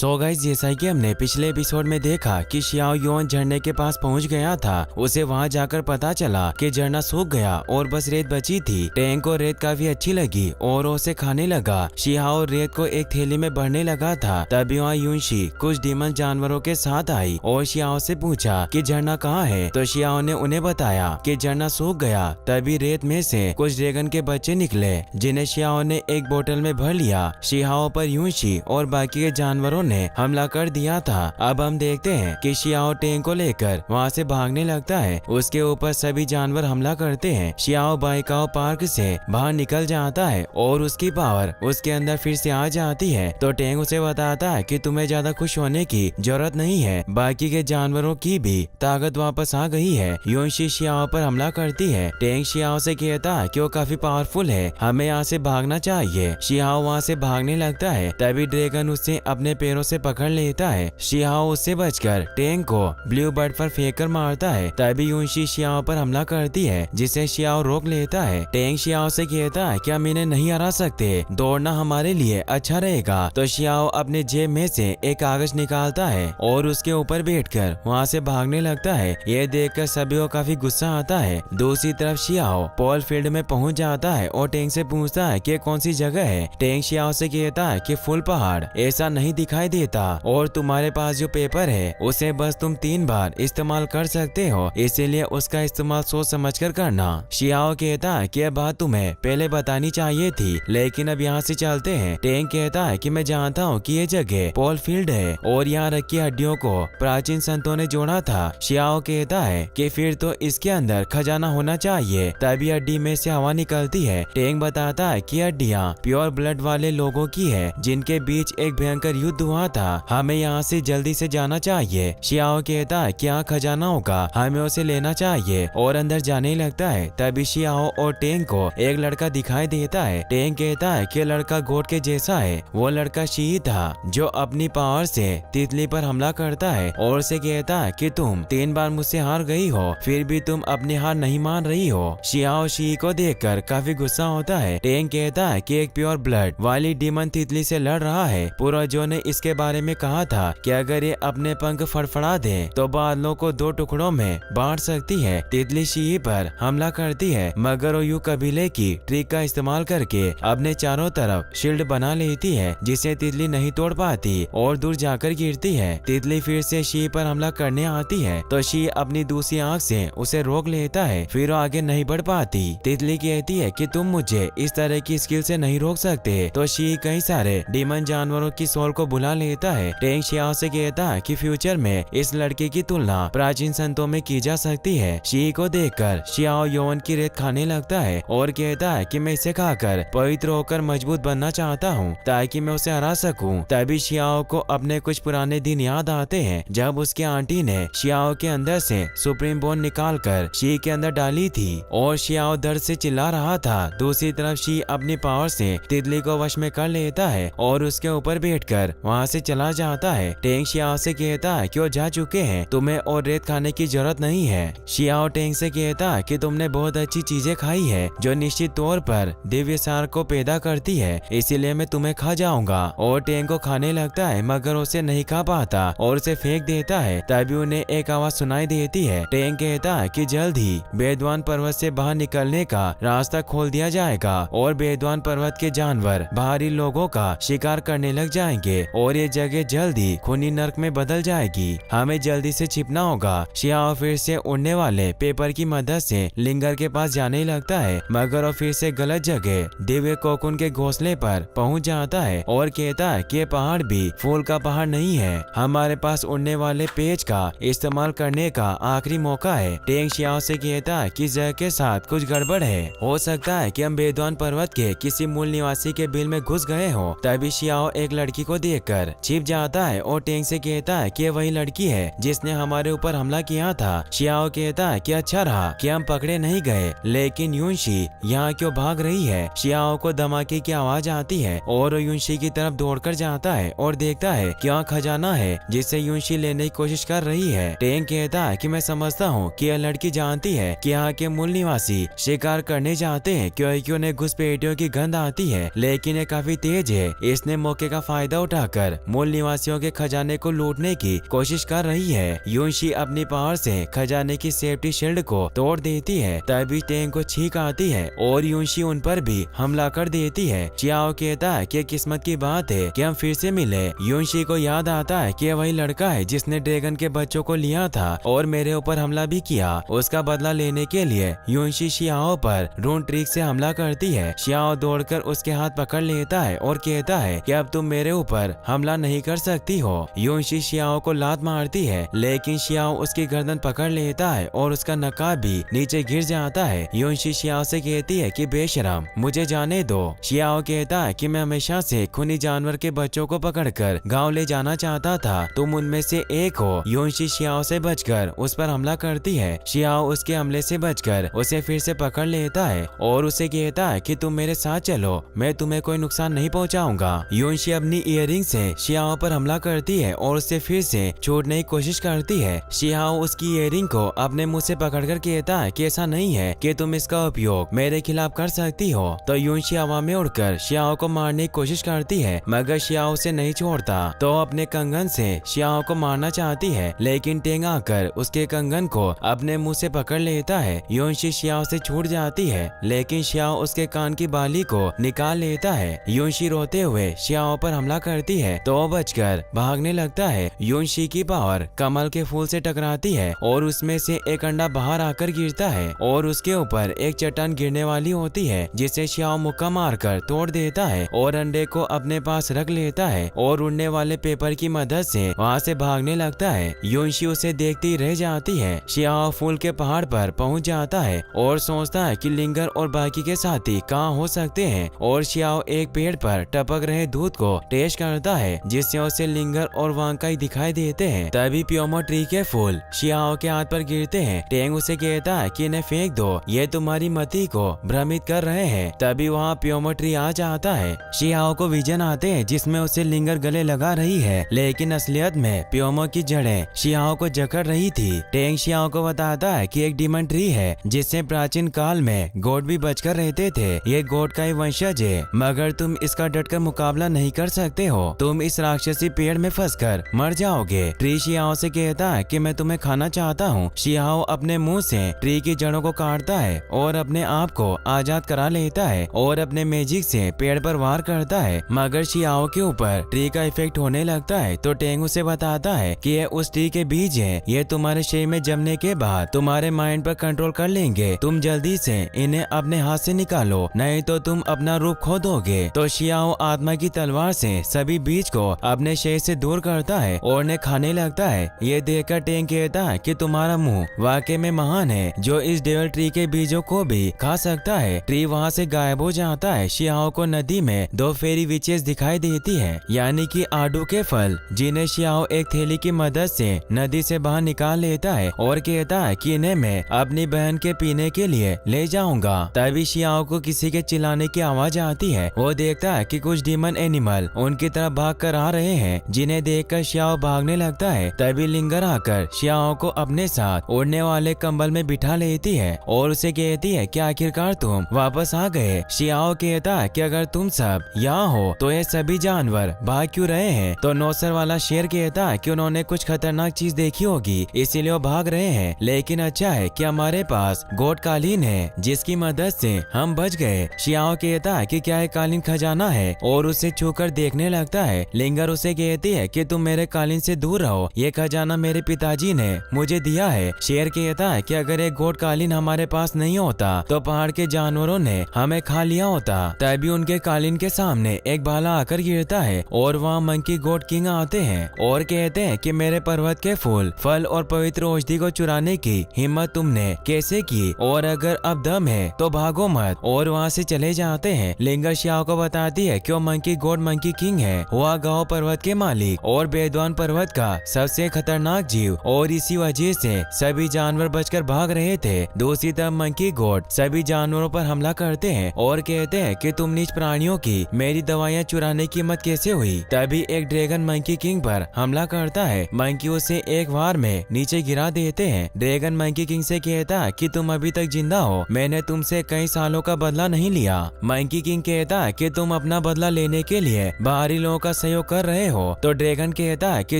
So guys, जैसा कि हमने पिछले एपिसोड में देखा कि शियाओ युआन झरने के पास पहुंच गया था। उसे वहां जाकर पता चला कि झरना सूख गया और बस रेत बची थी। टेंग को रेत काफी अच्छी लगी और उसे खाने लगा। शियाओ रेत को एक थैली में भरने लगा था। तभी वहाँ यूनशी कुछ डीमन जानवरों के साथ आई और शियाओ से पूछा कि झरना कहाँ है। तो शियाओ ने उन्हें बताया कि झरना सूख गया। तभी रेत में से कुछ ड्रैगन के बच्चे निकले, जिन्हें शियाओ ने एक बोतल में भर लिया। शियाओ पर यूनशी और बाकी के जानवरों ने हमला कर दिया था। अब हम देखते हैं कि शियाओ टेंग को लेकर वहाँ से भागने लगता है। उसके ऊपर सभी जानवर हमला करते हैं। शियाओ बाइकाओ पार्क से बाहर निकल जाता है और उसकी पावर उसके अंदर फिर से आ जाती है। तो टेंग उसे बताता है कि तुम्हें ज्यादा खुश होने की जरूरत नहीं है, बाकी के जानवरों की भी ताकत वापस आ गई है। यूनशी शियाओ पर हमला करती है। टेंग शियाओ से कहता है कि वो काफी पावरफुल है, हमें यहाँ से भागना चाहिए। शियाओ वहाँ से भागने लगता है। तभी ड्रैगन उसे अपने पैरों से पकड़ लेता है। शियाओ उससे बचकर टेंग को ब्लू बर्ड पर फेंक कर मारता है। तभी यूनशी शियाओ पर हमला करती है, जिसे शियाओ रोक लेता है। टेंग शियाओ से कहता है कि हम इन्हें नहीं हरा सकते, दौड़ना हमारे लिए अच्छा रहेगा। तो शियाओ अपने जेब में से एक कागज निकालता है और उसके ऊपर बैठकर वहाँ से भागने लगता है। ये देखकर सभी को काफी गुस्सा आता है। दूसरी तरफ शियाओ पॉल फील्ड में पहुँच जाता है और टेंग से पूछता है कि कौन सी जगह है। टेंग शियाओ से कहता है कि फुल पहाड़ ऐसा नहीं दिखाई देता और तुम्हारे पास जो पेपर है उसे बस तुम 3 बार इस्तेमाल कर सकते हो, इसीलिए उसका इस्तेमाल सोच समझ कर करना। शियाओ कहता है कि यह बात तुम्हें पहले बतानी चाहिए थी, लेकिन अब यहाँ से चलते हैं। टेंग कहता है कि मैं जानता हूँ कि ये जगह पॉल फील्ड है और यहाँ रखी हड्डियों को प्राचीन संतों ने जोड़ा था। शियाओ कहता है कि फिर तो इसके अंदर खजाना होना चाहिए। तभी हड्डी में से हवा निकलती है। टेंग बताता है कि हड्डियाँ प्योर ब्लड वाले लोगों की है, जिनके बीच एक भयंकर युद्ध हुआ था। हमें यहाँ से जल्दी से जाना चाहिए। शियाओ कहता है कि यहाँ खजाना होगा, हमें उसे लेना चाहिए और अंदर जाने लगता है। तभी शियाओ और टेंग को एक लड़का दिखाई देता है। टेंग कहता है कि लड़का गोट के जैसा है। वो लड़का शी था जो अपनी पावर से तितली पर हमला करता है और उसे कहता है कि तुम 3 बार मुझसे हार गई हो, फिर भी तुम अपनी हार नहीं मान रही हो। शियाओ शी को देखकर काफी गुस्सा होता है। टेंग कहता है कि एक प्योर ब्लड वाली डीमन तितली से लड़ रहा है। पूर्वजों ने इसके बारे में कहा था कि अगर ये अपने पंख फड़फड़ा दे तो बादलों को 2 टुकड़ों में बांट सकती है। तितली शी पर हमला करती है, मगर वो यू कबीले की ट्रिक का इस्तेमाल करके अपने चारों तरफ शील्ड बना लेती है, जिसे तितली नहीं तोड़ पाती और दूर जाकर गिरती है। तितली फिर से शी पर हमला करने आती है तो शी अपनी दूसरी आंख से उसे रोक लेता है, फिर वो आगे नहीं बढ़ पाती। तितली कहती है कि तुम मुझे इस तरह की स्किल से नहीं रोक सकते। तो शी कई सारे डीमन जानवरों की सोल को बुला लेता है। टेंग शियाओ से कहता है कि फ्यूचर में इस लड़के की तुलना प्राचीन संतों में की जा सकती है। शी को देखकर शियाओ यौवन की रेत खाने लगता है और कहता है कि मैं इसे खाकर पवित्र होकर मजबूत बनना चाहता हूँ ताकि मैं उसे हरा सकूं। तभी शियाओ को अपने कुछ पुराने दिन याद आते हैं, जब उसके आंटी ने शियाओ के अंदर से सुप्रीम बोन निकाल कर शी के अंदर डाली थी और शियाओ दर्द से चिल्ला रहा था। दूसरी तरफ शी अपनी पावर से तितली को वश में कर लेता है और उसके ऊपर बैठकर वहाँ से चला जाता है। टेंग शियाओ से कहता है कि वो जा चुके हैं, तुम्हें और रेत खाने की जरूरत नहीं है। शियाओ टेंग से कहता है कि तुमने बहुत अच्छी चीजें खाई है जो निश्चित तौर पर दिव्य सार को पैदा करती है, इसीलिए मैं तुम्हें खा जाऊंगा। और टेंग को खाने लगता है, मगर उसे नहीं खा पाता और उसे फेंक देता है। तभी उन्हें एक आवाज सुनाई देती है। टेंग कहता है कि जल्द ही बेदवान पर्वत से बाहर निकलने का रास्ता खोल दिया जाएगा और बेदवान पर्वत के जानवर बाहरी लोगों का शिकार करने लग जाएंगे और ये जगह जल्दी खूनी नर्क में बदल जाएगी। हमें जल्दी से छिपना होगा। शियाओ फिर से उड़ने वाले पेपर की मदद से लिंगर के पास जाने लगता है, मगर वो फिर से गलत जगह दिव्य कोकुन के घोंसले पर पहुंच जाता है और कहता है कि ये पहाड़ भी फूल का पहाड़ नहीं है, हमारे पास उड़ने वाले पेज का इस्तेमाल करने का आखिरी मौका है। टेंग शियाओ से कहता है कि जगह के साथ कुछ गड़बड़ है, हो सकता है कि हम बेदवान पर्वत के किसी मूल निवासी के बिल में घुस गए हो। तभी शियाओ एक लड़की को देखकर छिप जाता है और टेंग से कहता है कि वही लड़की है जिसने हमारे ऊपर हमला किया था। शियाओ कहता है कि अच्छा रहा कि हम पकड़े नहीं गए, लेकिन यूनशी यहाँ क्यों भाग रही है। शियाओ को धमाके की आवाज आती है और यूनशी की तरफ दौड़कर जाता है और देखता है कि यहाँ खजाना है जिसे यूनशी लेने की कोशिश कर रही है। टेंग कहता है कि मैं समझता हूँ कि यह लड़की जानती है कि यहाँ के मूल निवासी शिकार करने जाते हैं क्योंकि उन्हें घुसपैठियों की गंध आती है, लेकिन ये काफी तेज है। इसने मौके का फायदा उठाकर कर मूल निवासियों के खजाने को लूटने की कोशिश कर रही है। युनशी अपनी पावर से खजाने की सेफ्टी शील्ड को तोड़ देती है। तभी टेंग को छींक आती है और युनशी उन पर भी हमला कर देती है। चियाओ कहता है कि किस्मत की बात है कि हम फिर से मिले। युनशी को याद आता है कि वही लड़का है जिसने ड्रैगन के बच्चों को लिया था और मेरे ऊपर हमला भी किया। उसका बदला लेने के लिए युनशी शियाओ पर रून ट्रिक से हमला करती है। शियाओ दौड़कर उसके हाथ पकड़ लेता है और कहता है कि अब तुम मेरे ऊपर हमला नहीं कर सकती हो। युनशी शियाओ को लात मारती है, लेकिन शियाओ उसकी गर्दन पकड़ लेता है और उसका नकाब भी नीचे गिर जाता है। युनशी शियाओ से कहती है कि बेशरम, मुझे जाने दो। शियाओ कहता है कि मैं हमेशा से खूनी जानवर के बच्चों को पकड़कर गांव ले जाना चाहता था, तुम उनमें से एक हो। युनशी शियाओ से बचकर उस पर हमला करती है। शियाओ उसके हमले से बचकर उसे फिर से पकड़ लेता है और उसे कहता है कि तुम मेरे साथ चलो, मैं तुम्हें कोई नुकसान नहीं पहुंचाऊंगा। युनशी अपनी इयररिंग से शियाओ पर हमला करती है और उससे फिर से छूटने की कोशिश करती है। शियाओ उसकी इयररिंग को अपने मुंह से पकड़कर कहता है कि ऐसा नहीं है कि तुम इसका उपयोग मेरे खिलाफ कर सकती हो। तो युनशी हवा में उड़कर शियाओ को मारने की कोशिश करती है, मगर शियाओ उसे नहीं छोड़ता। तो अपने कंगन से शियाओ को मारना चाहती है, लेकिन टेंग आकर उसके कंगन को अपने मुंह से पकड़ लेता है। युनशी शियाओ से छूट जाती है, लेकिन शियाओ उसके कान की बाली को निकाल लेता है। युनशी रोते हुए शियाओ पर हमला करती है तो बचकर भागने लगता है। युनशी की पावर कमल के फूल से टकराती है और उसमें से एक अंडा बाहर आकर गिरता है और उसके ऊपर एक चट्टान गिरने वाली होती है, जिसे शियाओ मुक्का मारकर तोड़ देता है और अंडे को अपने पास रख लेता है और उड़ने वाले पेपर की मदद से वहाँ से भागने लगता है। युनशी उसे देखती रह जाती है। शियाओ फूल के पहाड़ पर पहुँच जाता है और सोचता है कि लिंगर और बाकी के साथी कहाँ हो सकते हैं, और शियाओ एक पेड़ पर टपक रहे दूध को टेस्ट करता है, जिससे उसे लिंगर और वांकाई दिखाई देते हैं। तभी प्योमो ट्री के फूल शियाओ के हाथ पर गिरते हैं। टेंग उसे कहता है कि इन्हें फेंक दो, ये तुम्हारी मति को भ्रमित कर रहे हैं। तभी वहाँ प्योमो ट्री आ जाता है। शियाओ को विजन आते हैं जिसमें उसे लिंगर गले लगा रही है, लेकिन असलियत में प्योमो की जड़ें शियाओ को जकड़ रही थी। टेंग शियाओ को बताता है कि एक डीमन ट्री है जिससे प्राचीन काल में गोट भी बचकर रहते थे। ये गोट का ही वंशज है, मगर तुम इसका डटकर मुकाबला नहीं कर सकते हो, तुम इस राक्षसी पेड़ में फंसकर मर जाओगे। ट्री शियाओ से कहता है कि मैं तुम्हें खाना चाहता हूँ। शियाओ अपने मुंह से ट्री की जड़ों को काटता है और अपने आप को आजाद करा लेता है और अपने मैजिक से पेड़ पर वार करता है, मगर शियाओ के ऊपर ट्री का इफेक्ट होने लगता है। तो टेंग उसे बताता है कि ये उस ट्री के बीज है, ये तुम्हारे शरीर में जमने के बाद तुम्हारे माइंड पर कंट्रोल कर लेंगे। तुम जल्दी से इन्हें अपने हाथ से निकालो, नहीं तो तुम अपना रूप खो दोगे। तो शियाओ आत्मा की तलवार से सभी बीज को अपने शरीर से दूर करता है और उन्हें खाने लगता है। ये देखकर टेंग कहता है कि तुम्हारा मुंह वाकई में महान है, जो इस डेविल ट्री के बीजों को भी खा सकता है। ट्री वहाँ से गायब हो जाता है। शियाओ को नदी में दो फेरी विचेस दिखाई देती है, यानी कि आडू के फल, जिन्हें शियाओ एक थैली की मदद से नदी से बाहर निकाल लेता है और कहता है कि इन्हें मैं अपनी बहन के पीने के लिए ले जाऊंगा। तभी शियाओ को किसी के चिल्लाने की आवाज आती है। वो देखता है कि कुछ डीमन एनिमल उनकी तरफ भाग कर आ रहे हैं, जिन्हें देखकर शियाओ भागने लगता है। तभी लिंगर आकर शियाओ को अपने साथ उड़ने वाले कंबल में बिठा लेती है और उसे कहती है कि आखिरकार तुम वापस आ गए। शियाओ कहता है कि अगर तुम सब यहाँ हो तो ये सभी जानवर भाग क्यों रहे हैं। तो नौसर वाला शेर कहता है कि उन्होंने कुछ खतरनाक चीज देखी होगी, इसीलिए वो भाग रहे हैं, लेकिन अच्छा है कि हमारे पास गोट कालीन है जिसकी मदद से हम बच गए। शियाओ कहता है कि क्या ये कालीन खजाना है और उसे छूकर देखने लगता है। लिंगर उसे कहती है कि तुम मेरे कालीन से दूर रहो, ये खजाना मेरे पिताजी ने मुझे दिया है। शेर कहता है कि अगर एक गोट कालीन हमारे पास नहीं होता तो पहाड़ के जानवरों ने हमें खा लिया होता। तभी उनके कालीन के सामने एक भाला आकर गिरता है और वहाँ मंकी गोट किंग आते हैं और कहते हैं कि मेरे पर्वत के फूल, फल और पवित्र औषधि को चुराने की हिम्मत तुमने कैसे की, और अगर अब दम है तो भागो मत, और वहाँ से चले जाते हैं। लिंगर शियाओ को बताती है कि वो मंकी गोट मंकी किंग है, वह गाओ पर्वत के मालिक और बेदवान पर्वत का सबसे खतरनाक जीव, और इसी वजह से सभी जानवर बचकर भाग रहे थे। दूसरी तरफ मंकी गोट सभी जानवरों पर हमला करते हैं और कहते हैं कि तुम नीच प्राणियों की मेरी दवाइयाँ चुराने की हिम्मत कैसे हुई। तभी एक ड्रैगन मंकी किंग पर हमला करता है। मंकी उसे एक वार में नीचे गिरा देते हैं। ड्रैगन मंकी किंग से कहता है कि तुम अभी तक जिंदा हो, मैंने तुमसे कई सालों का बदला नहीं लिया। मंकी किंग कहता है कि तुम अपना बदला लेने के लिए बाहरी लोगों का का सहयोग कर रहे हो। तो ड्रैगन कहता है कि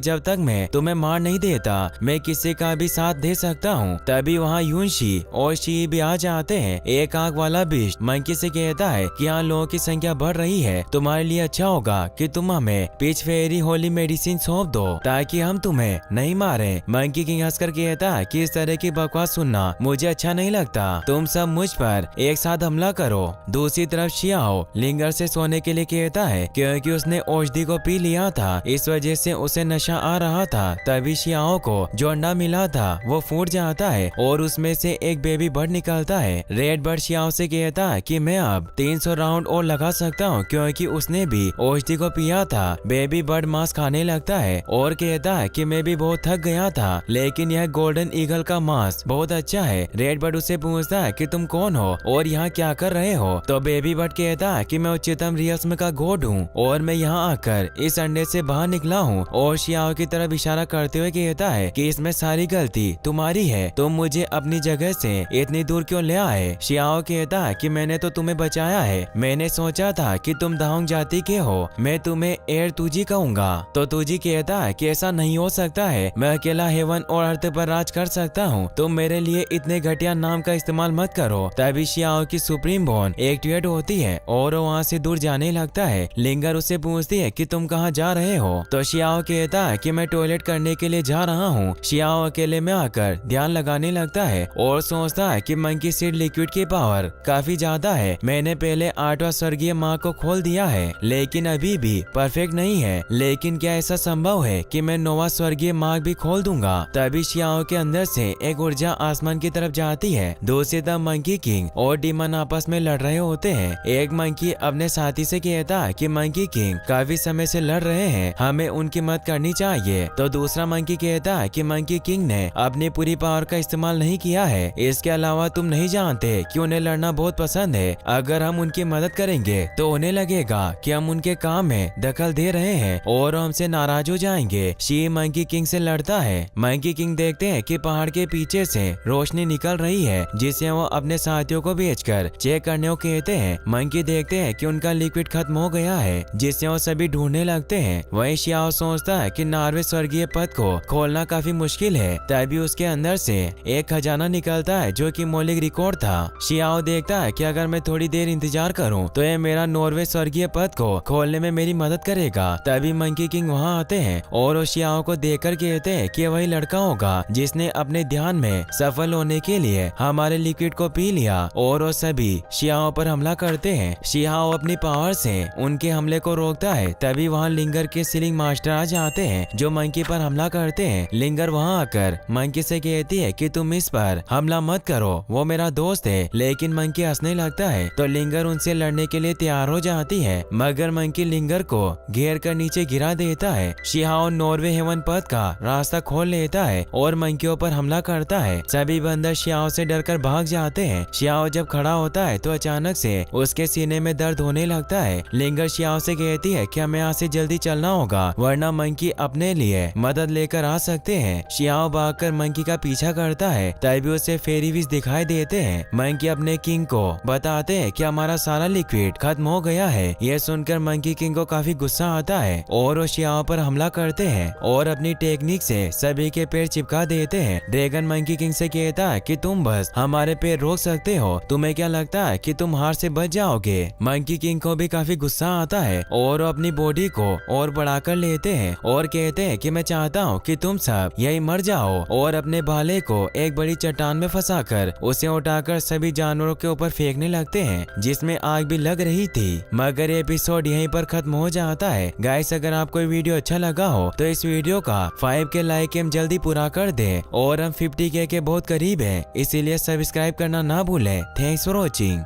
जब तक मैं तुम्हें मार नहीं देता मैं किसी का भी साथ दे सकता हूँ। तभी वहाँ यूनशी और शी भी आ जाते हैं। एक आंख वाला बीस्ट मंकी से कहता है कि यहाँ लोगों की संख्या बढ़ रही है, तुम्हारे लिए अच्छा होगा कि तुम हमें पिच फेरी होली मेडिसिन सौंप दो ताकि हम तुम्हें नहीं मारे। मंकी किंग हंसकर कहता है कि इस तरह की बकवास सुनना मुझे अच्छा नहीं लगता, तुम सब मुझ पर एक साथ हमला करो। दूसरी तरफ शियाओ लिंगर से सोने के लिए कहता है क्योंकि उसने औषधि को पी लिया था, इस वजह से उसे नशा आ रहा था। तभी शियाओ को जो अंडा मिला था वो फूट जाता है और उसमें से एक बेबी बर्ड निकलता है। रेड बर्ड शियाओ से कहता है कि मैं अब 300 राउंड और लगा सकता हूँ क्योंकि उसने भी औषधि को पिया था। बेबी बर्ड मांस खाने लगता है और कहता है कि मैं भी बहुत थक गया था, लेकिन यह गोल्डन ईगल का मांस बहुत अच्छा है। रेड बर्ड उससे पूछता है कि तुम कौन हो और यहाँ क्या कर रहे हो। तो बेबी बर्ड कहता है कि मैं उच्चतम रियस्म का गॉड हूँ और मैं यहाँ आकर इस अंडे से बाहर निकला हूँ। और शियाओ की तरफ इशारा करते हुए कहता है कि इसमें सारी गलती तुम्हारी है, तुम मुझे अपनी जगह से इतनी दूर क्यों ले आए। शियाओ कहता है कि मैंने तो तुम्हें बचाया है, मैंने सोचा था कि तुम दाहुंग जाति के हो, मैं तुम्हें एयर तुजी कहूंगा। तो तुजी कहता है कि ऐसा नहीं हो सकता है, मैं अकेला हेवन और अर्थ पर राज कर सकता हूँ, तुम मेरे लिए इतने घटिया नाम का इस्तेमाल मत करो। तभी शियाओ की सुप्रीम बॉन एक्टिवेट होती है और वहाँ से दूर जाने लगता है। लिंगर उससे पूछती है कि तुम कहाँ जा रहे हो। तो शियाओ कहता है कि मैं टॉयलेट करने के लिए जा रहा हूँ। शियाओ अकेले में आकर ध्यान लगाने लगता है और सोचता है कि मंकी सीड लिक्विड की पावर काफी ज्यादा है, मैंने पहले 8वां स्वर्गीय माँ को खोल दिया है लेकिन अभी भी परफेक्ट नहीं है, लेकिन क्या ऐसा संभव है कि मैं 9वां स्वर्गीय मार्ग भी खोल दूंगा। तभी शियाओ के अंदर से एक ऊर्जा आसमान की तरफ जाती है। दूसरी तरफ मंकी किंग और डीमन आपस में लड़ रहे होते हैं। एक मंकी अपने साथी से कहता है कि मंकी किंग काफी समय से लड़ रहे हैं, हमें उनकी मदद करनी चाहिए। तो दूसरा मंकी कहता है कि मंकी किंग ने अपनी पूरी पावर का इस्तेमाल नहीं किया है, इसके अलावा तुम नहीं जानते कि उन्हें लड़ना बहुत पसंद है, अगर हम उनकी मदद करेंगे तो उन्हें लगेगा कि हम उनके काम में दखल दे रहे हैं और हमसे नाराज हो जाएंगे। शी मंकी किंग से लड़ता है। मंकी किंग देखते हैं कि पहाड़ के पीछे से रोशनी निकल रही है जिसे वो अपने साथियों को भेजकर चेक करने को कहते हैं। मंकी देखते हैं कि उनका लिक्विड खत्म हो गया है जिससे वो सभी ढूंढने लगते हैं। वहीं शियाओ सोचता है कि नार्वे स्वर्गीय पद को खोलना काफी मुश्किल है। तभी उसके अंदर से एक खजाना निकलता है जो कि मौलिक रिकॉर्ड था। शियाओ देखता है कि अगर मैं थोड़ी देर इंतजार करूं तो ये मेरा नॉर्वे स्वर्गीय पद को खोलने में मेरी मदद करेगा। तभी मंकी किंग वहां आते हैं और शियाओ को देखकर कहते हैं कि वही लड़का होगा जिसने अपने ध्यान में सफल होने के लिए हमारे लिक्विड को पी लिया और वो सभी शियाओ पर हमला करते हैं। शियाओ अपनी पावर से उनके हमले को रोकता है। तभी वहाँ लिंगर के सीलिंग मास्टर आ जाते हैं जो मंकी पर हमला करते हैं। लिंगर वहाँ आकर मंकी से कहती है कि तुम इस पर हमला मत करो, वो मेरा दोस्त है, लेकिन मंकी हंसने लगता है। तो लिंगर उनसे लड़ने के लिए तैयार हो जाती है मगर मंकी लिंगर को घेर कर नीचे गिरा देता है। शियाओ नॉर्वे हेवन पद का रास्ता खोल लेता है और मंकियों पर हमला करता है। सभी बंदर शियाओ से डरकर भाग जाते हैं। शियाओ जब खड़ा होता है तो अचानक से उसके सीने में दर्द होने लगता है। लिंगर शियाओ से कहती है कि हमें यहाँ से जल्दी चलना होगा वरना मंकी अपने लिए मदद लेकर आ सकते हैं। शियाओ भागकर मंकी का पीछा करता है। तभी उसे फेरी विश दिखाई देते हैं। मंकी अपने किंग को बताते हैं कि हमारा सारा लिक्विड खत्म हो गया है। यह सुनकर मंकी किंग को काफी गुस्सा आता है और वो शियाओ पर हमला करते हैं और अपनी टेक्निक से सभी के पैर चिपका देते हैं। ड्रैगन मंकी किंग से कहता है कि तुम बस हमारे पैर रोक सकते हो, तुम्हें क्या लगता है कि तुम हार से बच जाओगे। मंकी किंग को भी काफी गुस्सा आता है और वो अपनी बॉडी को और बढ़ाकर लेते हैं और कहते हैं कि मैं चाहता हूँ कि तुम सब यही मर जाओ और अपने भाले को एक बड़ी चट्टान में फंसाकर उसे उठाकर सभी जानवरों के ऊपर फेंकने लगते हैं जिसमें आग भी लग रही थी। मगर एपिसोड यहीं पर खत्म हो जाता है। गाइस अगर आपको वीडियो अच्छा लगा हो तो इस वीडियो का 5K लाइक हम जल्दी पूरा कर दे और हम 50K के बहुत करीब है, इसीलिए सब्सक्राइब करना ना भूलें। Thanks for watching.